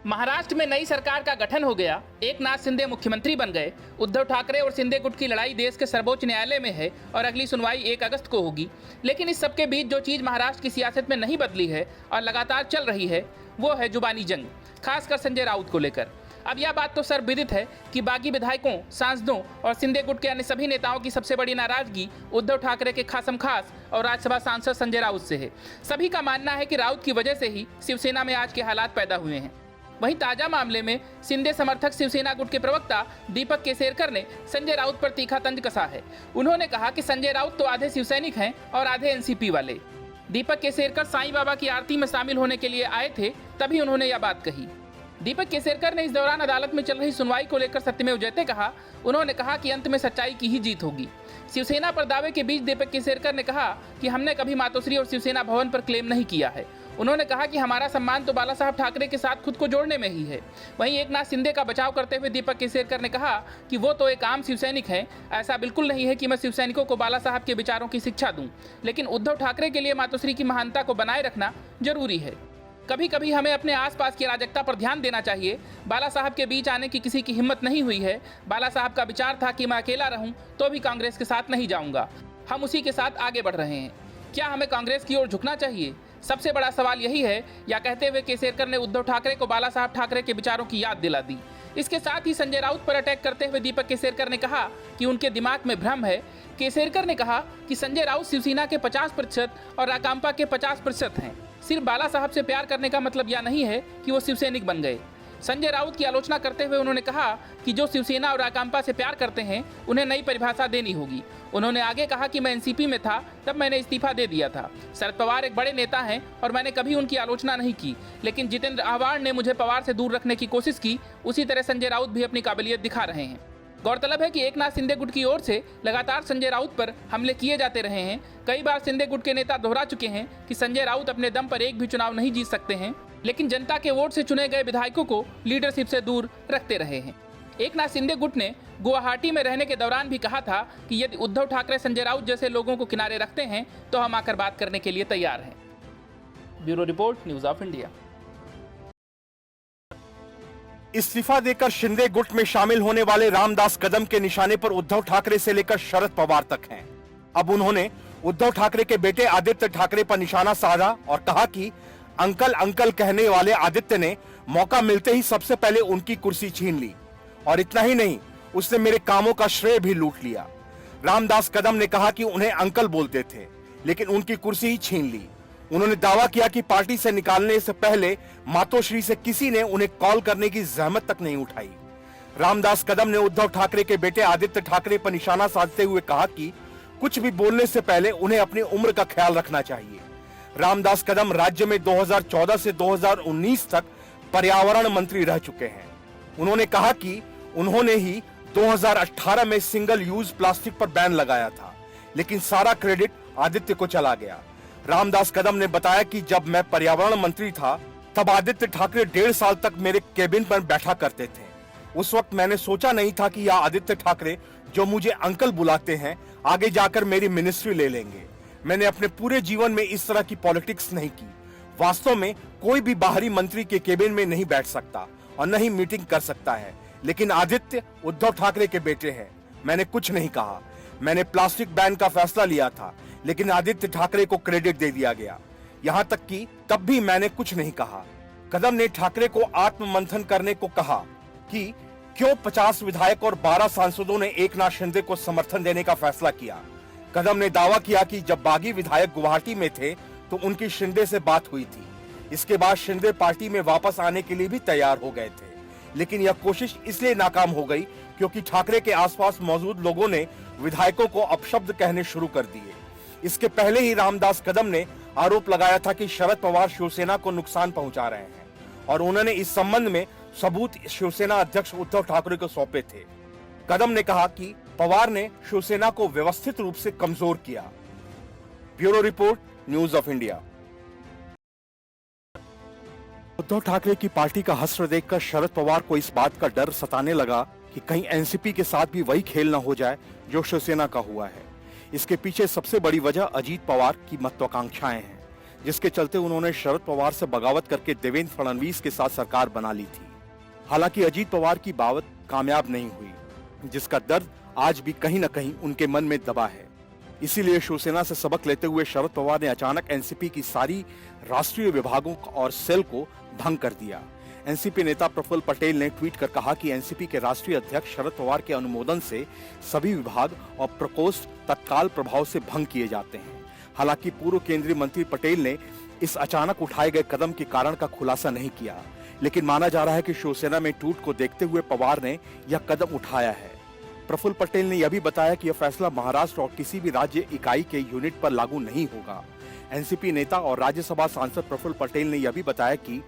महाराष्ट्र में नई सरकार का गठन हो गया, एकनाथ शिंदे मुख्यमंत्री बन गए। उद्धव ठाकरे और शिंदे गुट की लड़ाई देश के सर्वोच्च न्यायालय में है और अगली सुनवाई 1 अगस्त को होगी। लेकिन इस सबके बीच जो चीज महाराष्ट्र की सियासत में नहीं बदली है और लगातार चल रही है वो है जुबानी जंग, खासकर संजय राउत को लेकर। अब यह बात तो सर्वविदित है कि बागी विधायकों, सांसदों और शिंदे गुट के अन्य सभी नेताओं की सबसे बड़ी नाराजगी उद्धव ठाकरे के खासमखास और राज्यसभा सांसद संजय राउत से है। सभी का मानना है कि राउत की वजह से ही शिवसेना में आज के हालात पैदा हुए हैं। वहीं ताजा मामले में शिंदे समर्थक शिवसेना गुट के प्रवक्ता दीपक केसरकर ने संजय राउत पर तीखा तंज कसा है। उन्होंने कहा कि संजय राउत तो आधे शिवसैनिक हैं और आधे एनसीपी वाले। दीपक केसरकर साईं बाबा की आरती में शामिल होने के लिए आए थे, तभी उन्होंने यह बात कही। दीपक केसरकर ने इस दौरान अदालत में चल रही सुनवाई को लेकर सत्यमेव जयते कहा। उन्होंने कहा कि अंत में सच्चाई की ही जीत होगी। शिवसेना पर दावे के बीच दीपक केसरकर ने कहा कि हमने कभी मातोश्री और शिवसेना भवन पर क्लेम नहीं किया है। उन्होंने कहा कि हमारा सम्मान तो बाला साहब ठाकरे के साथ खुद को जोड़ने में ही है। वहीं एकनाथ शिंदे का बचाव करते हुए दीपक केसरकर ने कहा कि वो तो एक आम शिवसैनिक हैं। ऐसा बिल्कुल नहीं है कि मैं शिवसैनिकों को बाला साहब के विचारों की शिक्षा दूं, लेकिन उद्धव ठाकरे के लिए मातोश्री की महानता को बनाए रखना जरूरी है। कभी कभी हमें अपने आसपास की अराजकता पर ध्यान देना चाहिए। बाला साहब के बीच आने की किसी की हिम्मत नहीं हुई है। बाला साहब का विचार था कि मैं अकेला रहूं तो भी कांग्रेस के साथ नहीं जाऊंगा। हम उसी के साथ आगे बढ़ रहे हैं। क्या हमें कांग्रेस की ओर झुकना चाहिए? सबसे बड़ा सवाल यही है, या कहते हुए केसरकर ने उद्धव ठाकरे को बाला साहब ठाकरे के विचारों की याद दिला दी। इसके साथ ही संजय राउत पर अटैक करते हुए दीपक केसरकर ने कहा कि उनके दिमाग में भ्रम है। केसरकर ने कहा कि संजय राउत शिवसेना के 50% और राकांपा के 50% हैं। सिर्फ बाला साहब से प्यार करने का मतलब यह नहीं है कि वो शिवसैनिक बन गए। संजय राउत की आलोचना करते हुए उन्होंने कहा कि जो शिवसेना और राकांपा से प्यार करते हैं उन्हें नई परिभाषा देनी होगी। उन्होंने आगे कहा कि मैं एनसीपी में था तब मैंने इस्तीफा दे दिया था। शरद पवार एक बड़े नेता हैं और मैंने कभी उनकी आलोचना नहीं की, लेकिन जितेंद्र आव्हाड ने मुझे पवार से दूर रखने की कोशिश की। उसी तरह संजय राउत भी अपनी काबिलियत दिखा रहे हैं। गौरतलब है कि एकनाथ शिंदे गुट की ओर से लगातार संजय राउत पर हमले किए जाते रहे हैं। कई बार शिंदे गुट के नेता दोहरा चुके हैं कि संजय राउत अपने दम पर एक भी चुनाव नहीं जीत सकते हैं, लेकिन जनता के वोट से चुने गए विधायकों को लीडरशिप से दूर रखते रहे हैं। एकनाथ शिंदे गुट ने गुवाहाटी में रहने के दौरान भी कहा था कि यदि उद्धव ठाकरे संजय राउत जैसे लोगों को किनारे रखते हैं तो हम आकर बात करने के लिए तैयार हैं। Bureau report, news of India. इस्तीफा देकर शिंदे गुट में शामिल होने वाले रामदास कदम के निशाने पर उद्धव ठाकरे से लेकर शरद पवार तक हैं। अब उन्होंने उद्धव ठाकरे के बेटे आदित्य ठाकरे पर निशाना साधा और कहा कि अंकल अंकल कहने वाले आदित्य ने मौका मिलते ही सबसे पहले उनकी कुर्सी छीन ली और इतना ही नहीं, उसने मेरे कामों का श्रेय भी लूट लिया। रामदास कदम ने कहा कि उन्हें अंकल बोलते थे, लेकिन उनकी कुर्सी ही छीन ली। उन्होंने दावा किया कि पार्टी से निकालने से पहले मातोश्री से किसी ने उन्हें कॉल करने की जहमत तक नहीं उठाई। रामदास कदम ने उद्धव ठाकरे के बेटे आदित्य ठाकरे पर निशाना साधते हुए कहा कि कुछ भी बोलने से पहले उन्हें अपनी उम्र का ख्याल रखना चाहिए। रामदास कदम राज्य में 2014 से 2019 तक पर्यावरण मंत्री रह चुके हैं। उन्होंने कहा कि उन्होंने ही 2018 में सिंगल यूज प्लास्टिक पर बैन लगाया था, लेकिन सारा क्रेडिट आदित्य को चला गया। रामदास कदम ने बताया कि जब मैं पर्यावरण मंत्री था तब आदित्य ठाकरे 1.5 साल तक मेरे केबिन पर बैठा करते थे। उस वक्त मैंने सोचा नहीं था कि यह आदित्य ठाकरे जो मुझे अंकल बुलाते हैं आगे जाकर मेरी मिनिस्ट्री ले लेंगे। मैंने अपने पूरे जीवन में इस तरह की पॉलिटिक्स नहीं की। वास्तव में कोई भी बाहरी मंत्री के केबिन में नहीं बैठ सकता और न ही मीटिंग कर सकता है, लेकिन आदित्य उद्धव ठाकरे के बेटे हैं। मैंने कुछ नहीं कहा। मैंने प्लास्टिक बैन का फैसला लिया था, लेकिन आदित्य ठाकरे को क्रेडिट दे दिया गया। यहाँ तक कि तब भी मैंने कुछ नहीं कहा। कदम ने ठाकरे को आत्ममंथन करने को कहा कि क्यों 50 विधायक और 12 सांसदों ने एकनाथ शिंदे को समर्थन देने का फैसला किया। कदम ने दावा किया कि जब बागी विधायक गुवाहाटी में थे तो उनकी शिंदे से बात हुई थी। इसके बाद शिंदे पार्टी में वापस आने के लिए भी तैयार हो गए थे, लेकिन यह कोशिश इसलिए नाकाम हो गई क्योंकि ठाकरे के आसपास मौजूद लोगों ने विधायकों को अपशब्द कहने शुरू कर दिए। इसके पहले ही रामदास कदम ने आरोप लगाया था कि शरद पवार शिवसेना को नुकसान पहुंचा रहे हैं और उन्होंने इस संबंध में सबूत शिवसेना अध्यक्ष उद्धव ठाकरे को सौंपे थे। कदम ने कहा कि पवार ने शिवसेना को व्यवस्थित रूप से कमजोर किया। Bureau report, news of India. Uddhav Thackeray की पार्टी का हश्र देखकर शरद पवार को इस बात का डर सताने लगा कि कहीं एनसीपी के साथ भी वही खेल न हो जाए जो शिवसेना का हुआ है। इसके पीछे सबसे बड़ी वजह अजीत पवार की महत्वाकांक्षाएं हैं। जिसके चलते उन्होंने शरद पवार से बगावत करके देवेंद्र फडणवीस के साथ सरकार बना ली थी। हालांकि अजीत पवार की बावत कामयाब नहीं हुई, जिसका दर्द आज भी कहीं न कहीं उनके मन में दबा है। इसीलिए शिवसेना से सबक लेते हुए शरद पवार ने अचानक एनसीपी की सारी राष्ट्रीय विभागों और सेल को भंग कर दिया। एनसीपी नेता प्रफुल्ल पटेल ने ट्वीट कर कहा कि एनसीपी के राष्ट्रीय अध्यक्ष शरद पवार के अनुमोदन से सभी विभाग और प्रकोष्ठ तत्काल प्रभाव से भंग किए जाते हैं। हालांकि पूर्व केंद्रीय मंत्री पटेल ने इस अचानक उठाए गए कदम के कारण का खुलासा नहीं किया, लेकिन माना जा रहा है कि शिवसेना में टूट को देखते हुए पवार ने यह कदम उठाया है। प्रफुल्ल पटेल ने यह भी बताया कि यह फैसला महाराष्ट्र और किसी भी राज्य इकाई के यूनिट पर लागू नहीं होगा। एनसीपी नेता और राज्यसभा सांसद प्रफुल्ल पटेल ने यह भी बताया कि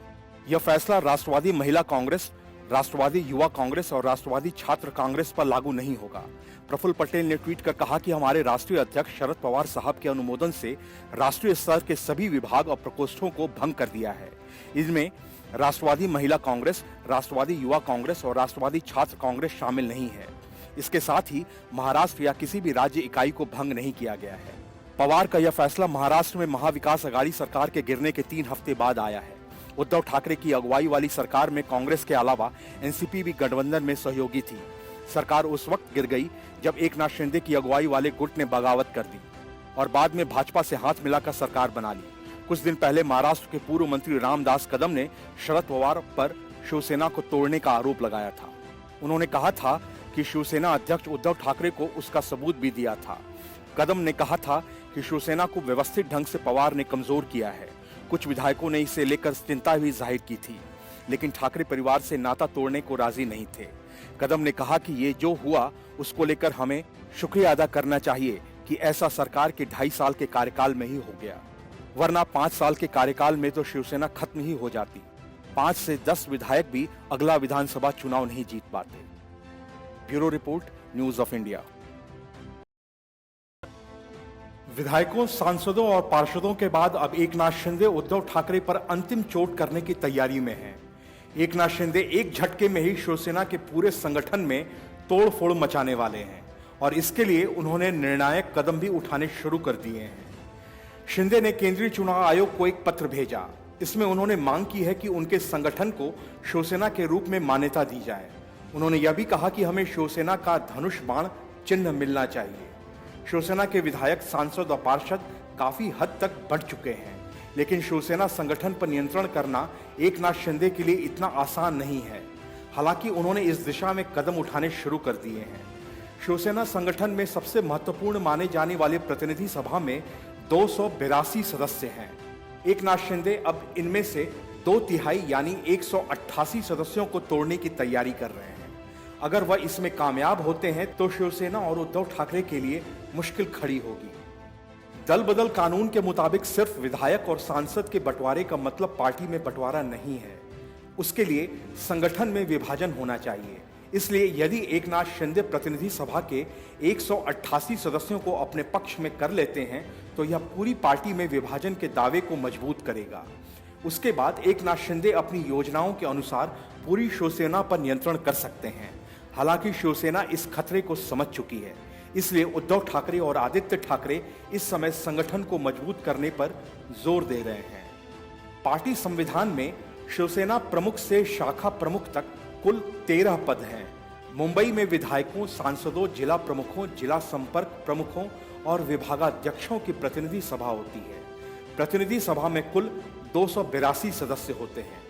यह फैसला राष्ट्रवादी महिला कांग्रेस, राष्ट्रवादी युवा कांग्रेस और राष्ट्रवादी छात्र कांग्रेस पर लागू नहीं होगा। प्रफुल्ल पटेल ने ट्वीट कर कहा कि हमारे राष्ट्रीय अध्यक्ष शरद पवार साहब के अनुमोदन से राष्ट्रीय स्तर के सभी विभाग और प्रकोष्ठों को भंग कर दिया है। इसमें राष्ट्रवादी महिला कांग्रेस, राष्ट्रवादी युवा कांग्रेस और राष्ट्रवादी छात्र कांग्रेस शामिल नहीं है। इसके साथ ही महाराष्ट्र या किसी भी राज्य इकाई को भंग नहीं किया गया है। पवार का यह फैसला महाराष्ट्र में महाविकास अघाड़ी सरकार के गिरने के 3 हफ्ते बाद आया है। उद्धव ठाकरे की अगुवाई वाली सरकार में कांग्रेस के अलावा एनसीपी भी गठबंधन में सहयोगी थी। सरकार उस वक्त गिर गई जब एकनाथ शिंदे की अगुवाई वाले गुट ने बगावत कर दी और बाद में भाजपा से हाथ मिलाकर सरकार बना ली। कुछ दिन पहले महाराष्ट्र के पूर्व मंत्री रामदास कदम ने शरद पवार पर शिवसेना को तोड़ने का आरोप लगाया था। उन्होंने कहा था कि शिवसेना अध्यक्ष उद्धव ठाकरे को उसका सबूत भी दिया था। कदम ने कहा था कि शिवसेना को व्यवस्थित ढंग से पवार ने कमजोर किया है। कुछ विधायकों ने इसे लेकर चिंता भी जाहिर की थी, लेकिन ठाकरे परिवार से नाता तोड़ने को राजी नहीं थे। कदम ने कहा कि ये जो हुआ उसको लेकर हमें शुक्रिया अदा करना चाहिए कि ऐसा सरकार के 2.5 साल के कार्यकाल में ही हो गया, वरना 5 साल के कार्यकाल में तो शिवसेना खत्म ही हो जाती। 5 से 10 विधायक भी अगला विधानसभा चुनाव नहीं जीत पाते। Bureau report, news of India. विधायकों, सांसदों और पार्षदों के बाद अब एकनाथ शिंदे उद्धव ठाकरे पर अंतिम चोट करने की तैयारी में हैं। एकनाथ शिंदे एक झटके में ही शिवसेना के पूरे संगठन में तोड़फोड़ मचाने वाले हैं और इसके लिए उन्होंने निर्णायक कदम भी उठाने शुरू कर दिए हैं। शिंदे ने केंद्रीय चुनाव आयोग को एक पत्र भेजा। इसमें उन्होंने मांग की है कि उनके संगठन को शिवसेना के रूप में मान्यता दी जाए। उन्होंने यह भी कहा कि हमें शिवसेना का धनुष बाण चिन्ह मिलना चाहिए। शिवसेना के विधायक, सांसद और पार्षद काफी हद तक बढ़ चुके हैं, लेकिन शिवसेना संगठन पर नियंत्रण करना एकनाथ शिंदे के लिए इतना आसान नहीं है। हालांकि उन्होंने इस दिशा में कदम उठाने शुरू कर दिए हैं। शिवसेना संगठन में सबसे महत्वपूर्ण माने जाने वाले प्रतिनिधि सभा में 282 सदस्य हैं। एकनाथ शिंदे अब इनमें से 2/3 यानी 188 सदस्यों को तोड़ने की तैयारी कर रहे हैं। अगर वह इसमें कामयाब होते हैं तो शिवसेना और उद्धव ठाकरे के लिए मुश्किल खड़ी होगी। दल बदल कानून के मुताबिक सिर्फ विधायक और सांसद के बंटवारे का मतलब पार्टी में बंटवारा नहीं है, उसके लिए संगठन में विभाजन होना चाहिए। इसलिए यदि एकनाथ शिंदे प्रतिनिधि सभा के 188 सदस्यों को अपने पक्ष में कर लेते हैं तो यह पूरी पार्टी में विभाजन के दावे को मजबूत करेगा। उसके बाद एकनाथ शिंदे अपनी योजनाओं के अनुसार पूरी शिवसेना पर नियंत्रण कर सकते हैं। हालांकि शिवसेना इस खतरे को समझ चुकी है, इसलिए उद्धव ठाकरे और आदित्य ठाकरे इस समय संगठन को मजबूत करने पर जोर दे रहे हैं। पार्टी संविधान में शिवसेना प्रमुख से शाखा प्रमुख तक कुल 13 पद हैं। मुंबई में विधायकों, सांसदों, जिला प्रमुखों, जिला संपर्क प्रमुखों और विभागाध्यक्षों की प्रतिनिधि सभा होती है। प्रतिनिधि सभा में कुल 282 सदस्य होते हैं।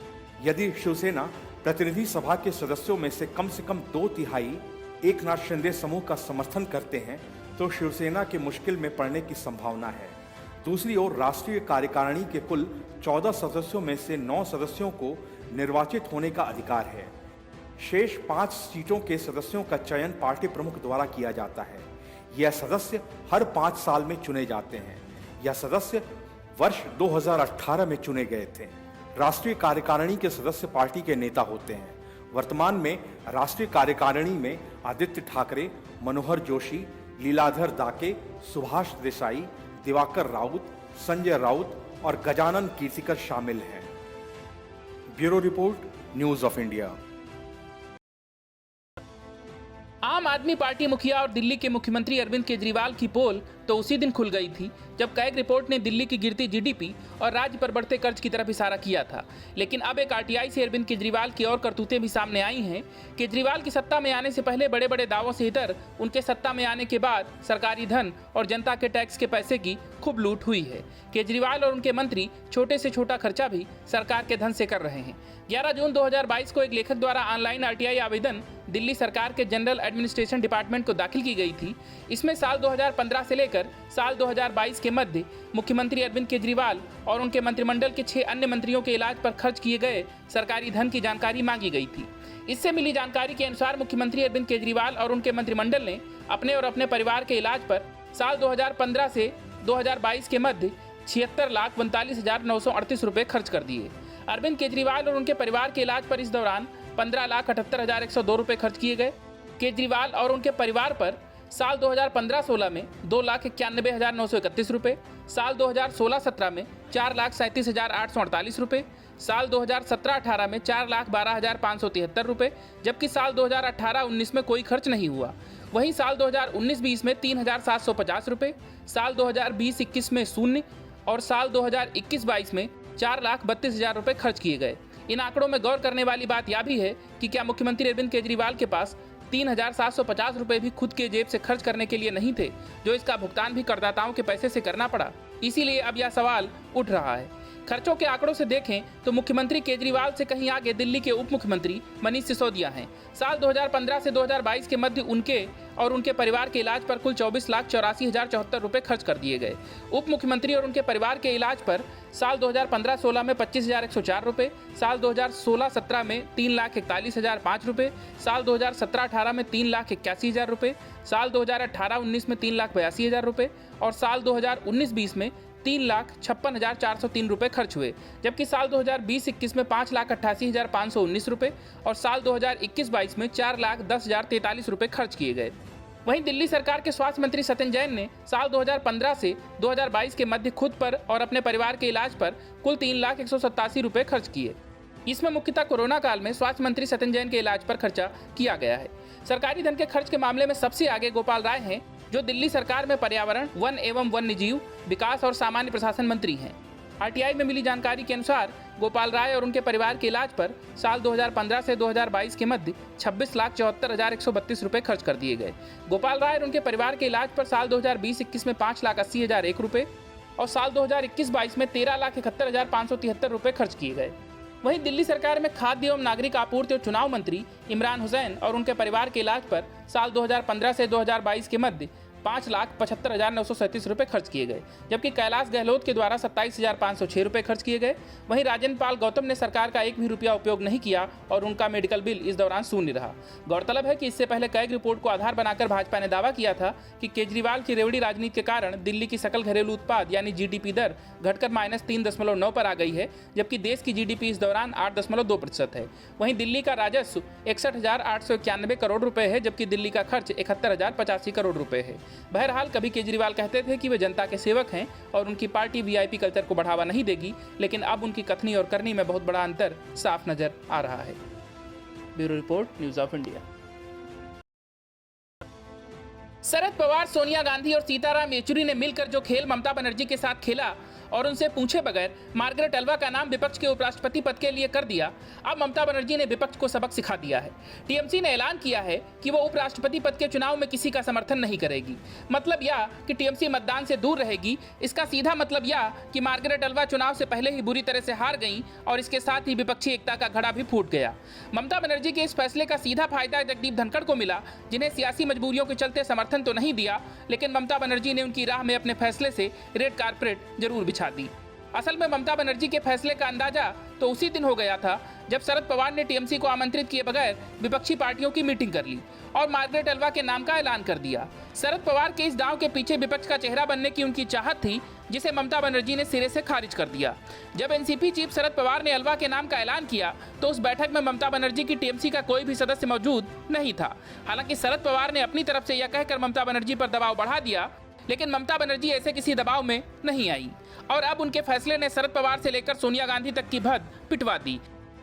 यदि शिवसेना प्रतिनिधि सभा के सदस्यों में से कम 2/3 एकनाथ शिंदे समूह का समर्थन करते हैं तो शिवसेना के मुश्किल में पड़ने की संभावना है। दूसरी ओर राष्ट्रीय कार्यकारिणी के कुल 14 सदस्यों में से 9 सदस्यों को निर्वाचित होने का अधिकार है। शेष 5 सीटों के सदस्यों का चयन पार्टी प्रमुख द्वारा किया जाता है। यह सदस्य हर 5 साल में चुने जाते हैं। यह सदस्य वर्ष 2018 में चुने गए थे। राष्ट्रीय कार्यकारिणी के सदस्य पार्टी के नेता होते हैं। वर्तमान में राष्ट्रीय कार्यकारिणी में आदित्य ठाकरे, मनोहर जोशी, लीलाधर दाके, सुभाष देसाई, दिवाकर राउत, संजय राउत और गजानन कीर्तिकर शामिल हैं। Bureau report, news of India. आम आदमी पार्टी मुखिया और दिल्ली के मुख्यमंत्री अरविंद केजरीवाल की पोल तो उसी दिन खुल गई थी जब कैग रिपोर्ट ने दिल्ली की गिरती जीडीपी और राज्य पर बढ़ते कर्ज की तरफ इशारा किया था। लेकिन अब एक आरटीआई से अरविंद केजरीवाल की और करतूतें भी सामने आई हैं। केजरीवाल की सत्ता में आने से पहले बड़े बड़े दावों से इतर उनके सत्ता में आने के बाद सरकारी धन और जनता के टैक्स के पैसे की खूब लूट हुई है। केजरीवाल और उनके मंत्री छोटे से छोटा खर्चा भी सरकार के धन से कर रहे हैं। 11 जून 2022 को एक लेखक द्वारा ऑनलाइन आरटीआई आवेदन दिल्ली सरकार के जनरल एडमिनिस्ट्रेशन डिपार्टमेंट को दाखिल की गई थी। इसमें साल 2015 से लेकर साल 2022 के मध्य मुख्यमंत्री अरविंद केजरीवाल और उनके मंत्रिमंडल के 6 अन्य मंत्रियों के इलाज पर खर्च किए गए सरकारी धन की जानकारी मांगी गई थी। इससे मिली जानकारी के अनुसार मुख्यमंत्री अरविंद केजरीवाल और उनके मंत्रिमंडल ने अपने और अपने परिवार के इलाज पर साल 2015 से 2022 के मध्य 76,42,938 रुपए खर्च कर दिए। अरविंद केजरीवाल और उनके परिवार के इलाज पर इस दौरान 15,78,102 रुपए खर्च किए गए। केजरीवाल और उनके परिवार पर साल 2015-16 में 2,91,931 रुपए, साल 2016-17 में 4,37,848 रुपए, साल 2017-18 में 4,12,573 रुपए, जबकि साल 2018-19 में कोई खर्च नहीं हुआ। वहीं साल 2019-20 में 3,750 रुपए, साल 2020-21 में शून्य और साल 2021-22 में 4,32,000 रुपए खर्च किए गए। इन आंकड़ों में गौर करने वाली बात यह भी है कि क्या मुख्यमंत्री अरविंद केजरीवाल के पास 3,750 रुपए भी खुद के जेब से खर्च करने के लिए नहीं थे, जो इसका भुगतान भी करदाताओं के पैसे से करना पड़ा। इसीलिए अब यह सवाल उठ रहा है। खर्चों के आंकड़ों से देखें तो मुख्यमंत्री केजरीवाल से कहीं आगे दिल्ली के उप मुख्यमंत्री मनीष सिसोदिया हैं। साल 2015 से 2022 के मध्य उनके और उनके परिवार के इलाज पर कुल 24,84,074 रुपए खर्च कर दिए गए। उप मुख्यमंत्री और उनके परिवार के इलाज पर साल 2015-16 में 25,104 रुपए, साल 2016-17 में 3,41,005 रुपए, साल 2017-18 में 3,81,000 रुपए, साल 2018-19 में 3,82,000 रुपए और साल 2019-20 में 3,56,403 रुपए खर्च हुए, जबकि साल 2020-21 में 5,88,519 रुपए और साल 2021-22 में 4,10,043 रुपए खर्च किए गए। वहीं दिल्ली सरकार के स्वास्थ्य मंत्री सत्येंद्र जैन ने साल 2015 से 2022 के मध्य खुद पर और अपने परिवार के इलाज पर कुल 3,187 रुपए खर्च किए। इसमें मुख्यतः कोरोना काल में स्वास्थ्य मंत्री सत्येंद्र जैन के इलाज पर खर्चा किया गया है। सरकारी धन के खर्च के मामले में सबसे आगे गोपाल राय हैं, जो दिल्ली सरकार में पर्यावरण, वन एवं वन्यजीव विकास और सामान्य प्रशासन मंत्री हैं। आरटीआई में मिली जानकारी के अनुसार गोपाल राय और उनके परिवार के इलाज पर साल 2015 से 2022 के मध्य 26,74,132 रुपए खर्च कर दिए गए। गोपाल राय और उनके परिवार के इलाज पर साल 2020-21 में 5,80,001 रुपए और साल 2021-22 में 13,71,573 रुपए खर्च किए गए। वहीं दिल्ली सरकार में खाद्य एवं नागरिक आपूर्ति और चुनाव मंत्री इमरान हुसैन और उनके परिवार के इलाज पर साल 2015 से 2022 के मध्य 5,75,937 रुपए खर्च किए गए, जबकि कैलाश गहलोत के द्वारा 27,506 रुपए खर्च किए गए। वहीं राजेंद्र पाल गौतम ने सरकार का एक भी रुपया उपयोग नहीं किया और उनका मेडिकल बिल इस दौरान शून्य रहा। गौरतलब है कि इससे पहले कैग रिपोर्ट को आधार बनाकर भाजपा ने दावा किया था कि केजरीवाल की रेवड़ी राजनीति के कारण दिल्ली की सकल घरेलू उत्पाद यानी जीडीपी दर घटकर -3.9 पर आ गई है, जबकि देश की जीडीपी इस दौरान 8.2% है। वहीं दिल्ली का राजस्व 61,891 करोड़ रुपए है, जबकि दिल्ली का खर्च 71,085 करोड़ रुपए है। बहरहाल कभी केजरीवाल कहते थे कि वे जनता के सेवक हैं और उनकी पार्टी वीआईपी कल्चर को बढ़ावा नहीं देगी, लेकिन अब उनकी कथनी और करनी में बहुत बड़ा अंतर साफ नजर आ रहा है। Bureau report, news of India. Sharad Pawar, Sonia Gandhi और सीताराम येचुरी ने मिलकर जो खेल ममता बनर्जी के साथ खेला और उनसे पूछे बगैर मार्गरेट अल्वा का नाम विपक्ष के उपराष्ट्रपति पद के लिए कर दिया, अब ममता बनर्जी ने विपक्ष को सबक सिखा दिया है। टीएमसी ने ऐलान किया है कि वो उपराष्ट्रपति पद के चुनाव में किसी का समर्थन नहीं करेगी। मतलब यह कि टीएमसी मतदान से दूर रहेगी। इसका सीधा मतलब यह कि मार्गरेट अल्वा चुनाव से पहले ही बुरी तरह से हार गई और इसके साथ ही विपक्षी एकता का घड़ा भी फूट गया। ममता बनर्जी के इस फैसले का सीधा फायदा जगदीप धनखड़ को मिला, जिन्हें सियासी मजबूरियों के चलते समर्थन तो नहीं दिया, लेकिन ममता बनर्जी ने उनकी राह में अपने फैसले से रेड कारपेट जरूर बिछा दी। असल में ममता बनर्जी के फैसले का अंदाजा तो उसी दिन हो गया था जब शरद पवार ने टीएमसी को आमंत्रित किए बगैर विपक्षी पार्टियों की मीटिंग कर ली और मार्गरेट अल्वा के नाम का ऐलान कर दिया। शरद पवार के इस दांव के पीछे विपक्ष का चेहरा बनने की उनकी चाहत थी, जिसे ममता बनर्जी ने सिरे से खारिज कर दिया। जब एनसीपी चीफ शरद पवार ने अल्वा के नाम का ऐलान किया तो उस बैठक में ममता बनर्जी की टीएमसी का कोई भी सदस्य मौजूद नहीं था। हालांकि शरद पवार ने अपनी तरफ से यह कहकर ममता बनर्जी पर दबाव बढ़ा दिया, लेकिन ममता बनर्जी ऐसे किसी दबाव में नहीं आई और अब उनके फैसले ने शरद पवार से लेकर सोनिया गांधी तक की भद पिटवा दी।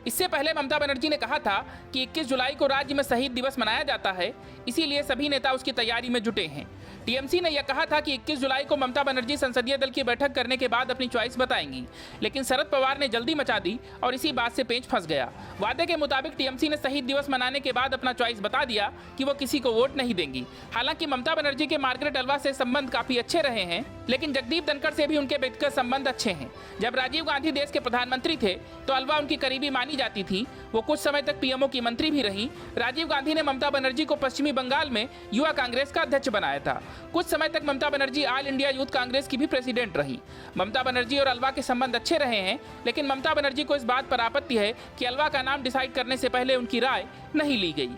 इससे पहले ममता बनर्जी ने कहा था कि 21 जुलाई को राज्य में शहीद दिवस मनाया जाता है, इसीलिए सभी नेता उसकी तैयारी में जुटे हैं। टीएमसी ने यह कहा था कि 21 जुलाई को ममता बनर्जी संसदीय दल की बैठक करने के बाद अपनी चॉइस बताएंगी, लेकिन शरद पवार ने जल्दी मचा दी और इसी बात से पेंच फंस गया। वादे के मुताबिक टीएमसी ने शहीद दिवस मनाने के बाद अपना चॉइस बता दिया कि वो किसी को वोट नहीं देंगी। हालांकि ममता बनर्जी के मार्गरेट अल्वा से संबंध काफी अच्छे रहे हैं, लेकिन जगदीप धनखड़ से भी उनके व्यक्तिगत संबंध अच्छे हैं। जब राजीव गांधी देश के प्रधानमंत्री थे तो अल्वा उनकी करीबी मानी जाती थी। वो कुछ समय तक पीएमओ की मंत्री भी रही। राजीव गांधी ने ममता बनर्जी को पश्चिमी बंगाल में युवा कांग्रेस का अध्यक्ष बनाया था। कुछ समय तक Mamata Banerjee all India youth Congress की भी प्रेसिडेंट रही। ममता बनर्जी और अल्वा के संबंध अच्छे रहे हैं, लेकिन ममता बनर्जी को इस बात पर आपत्ति है कि अल्वा का नाम डिसाइड करने से पहले उनकी राय नहीं ली गई।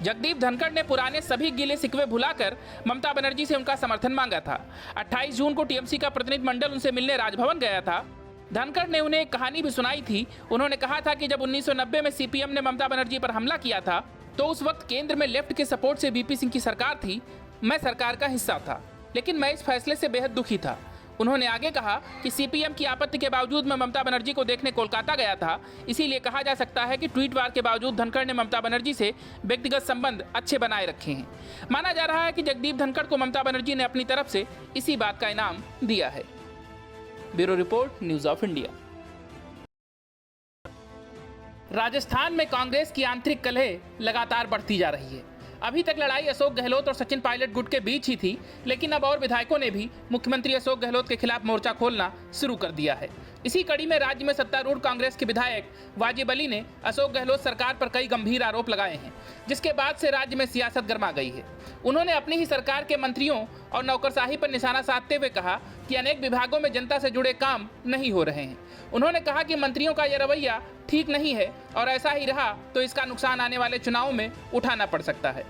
जगदीप धनखड़ ने पुराने सभी गिले सिकवे भुलाकर ममता बनर्जी से उनका समर्थन मांगा था। 28 जून को टीएमसी का प्रतिनिधि मंडल उनसे मिलने राजभवन गया था। धनखड़ ने उन्हें एक कहानी भी सुनाई थी। उन्होंने कहा था कि जब 1990 में सीपीएम ने ममता बनर्जी पर हमला किया था तो उस वक्त केंद्र में लेफ्ट के सपोर्ट से वीपी सिंह की सरकार थी। मैं सरकार का हिस्सा था, लेकिन मैं इस फैसले से बेहद दुखी था। उन्होंने आगे कहा कि सीपीएम की आपत्ति के बावजूद मैं ममता बनर्जी को देखने कोलकाता गया था। इसीलिए कहा जा सकता है कि ट्वीट वार के बावजूद धनखड़ ने ममता बनर्जी से व्यक्तिगत संबंध अच्छे बनाए रखे हैं। माना जा रहा है कि जगदीप धनखड़ को ममता बनर्जी ने अपनी तरफ से इसी बात का इनाम दिया है। Bureau report, news of India. Rajasthan में कांग्रेस की आंतरिक कलह लगातार बढ़ती जा रही है। अभी तक लड़ाई अशोक गहलोत और सचिन पायलट गुट के बीच ही थी, लेकिन अब और विधायकों ने भी मुख्यमंत्री अशोक गहलोत के खिलाफ मोर्चा खोलना शुरू कर दिया है। इसी कड़ी में राज्य में सत्तारूढ़ कांग्रेस के विधायक वाजिब अली ने अशोक गहलोत सरकार पर कई गंभीर आरोप लगाए हैं, जिसके बाद से राज्य में सियासत गर्मा गई है। उन्होंने अपनी ही सरकार के मंत्रियों और नौकरशाही पर निशाना साधते हुए कहा कि अनेक विभागों में जनता से जुड़े काम नहीं हो रहे हैं। उन्होंने कहा कि मंत्रियों का यह रवैया ठीक नहीं है और ऐसा ही रहा तो इसका नुकसान आने वाले चुनावों में उठाना पड़ सकता है।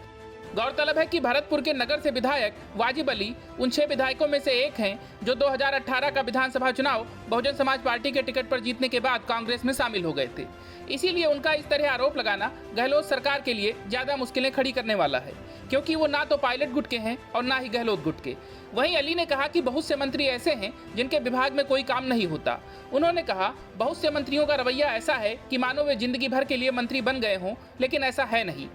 गौरतलब है कि भरतपुर के नगर से विधायक वाजिब अली उन 6 विधायकों में से एक हैं जो 2018 का विधानसभा चुनाव बहुजन समाज पार्टी के टिकट पर जीतने के बाद कांग्रेस में शामिल हो गए थे। इसीलिए उनका इस तरह आरोप लगाना गहलोत सरकार के लिए ज्यादा मुश्किलें खड़ी करने वाला है, क्योंकि वो ना तो पायलट गुट के हैं और ना ही गहलोत गुट के। वहीं अली ने कहा कि बहुत से मंत्री ऐसे हैं जिनके विभाग में कोई काम नहीं होता। उन्होंने कहा बहुत से मंत्रियों का रवैया ऐसा है कि मानो वे जिंदगी भर के लिए मंत्री बन गए हों, लेकिन ऐसा है नहीं।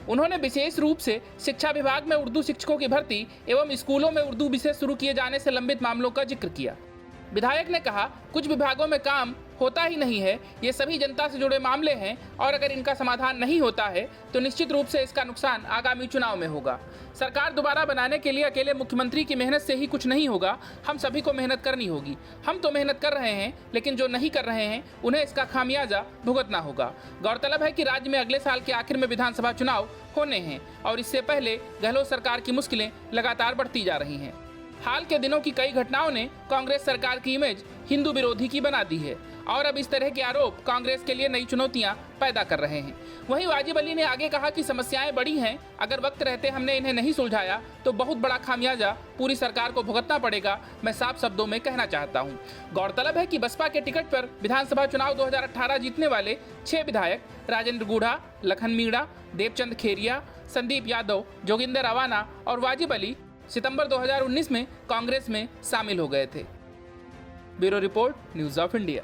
उन्होंने विशेष रूप से शिक्षा विभाग में उर्दू शिक्षकों की भर्ती एवं स्कूलों में उर्दू विषय शुरू किए जाने से लंबित मामलों का जिक्र किया। विधायक ने कहा कुछ विभागों में काम होता ही नहीं है, ये सभी जनता से जुड़े मामले हैं और अगर इनका समाधान नहीं होता है तो निश्चित रूप से इसका नुकसान आगामी चुनाव में होगा। सरकार दोबारा बनाने के लिए अकेले मुख्यमंत्री की मेहनत से ही कुछ नहीं होगा, हम सभी को मेहनत करनी होगी। हम तो मेहनत कर रहे हैं, लेकिन जो नहीं कर रहे हैं उन्हें इसका खामियाजा भुगतना होगा। गौरतलब है कि राज्य में अगले साल के आखिर में विधानसभा चुनाव होने हैं और इससे पहले गहलोत सरकार की मुश्किलें लगातार बढ़ती जा रही हैं। हाल के दिनों की कई घटनाओं ने कांग्रेस सरकार की इमेज हिंदू विरोधी की बना दी है और अब इस तरह के आरोप कांग्रेस के लिए नई चुनौतियां पैदा कर रहे हैं। वहीं वाजिब अली ने आगे कहा कि समस्याएं बड़ी हैं, अगर वक्त रहते हमने इन्हें नहीं सुलझाया तो बहुत बड़ा खामियाजा पूरी सरकार को भुगतना पड़ेगा, मैं साफ शब्दों में कहना चाहता हूं। गौरतलब है कि बसपा के टिकट पर विधानसभा चुनाव 2018 जीतने वाले 6 विधायक राजेंद्र गुढ़ा, लखन मीणा, देवचंद खेरिया, संदीप यादव, जोगिंदर अवाना और वाजिब अली सितंबर 2019 में कांग्रेस में शामिल हो गए थे। Bureau report, news of India.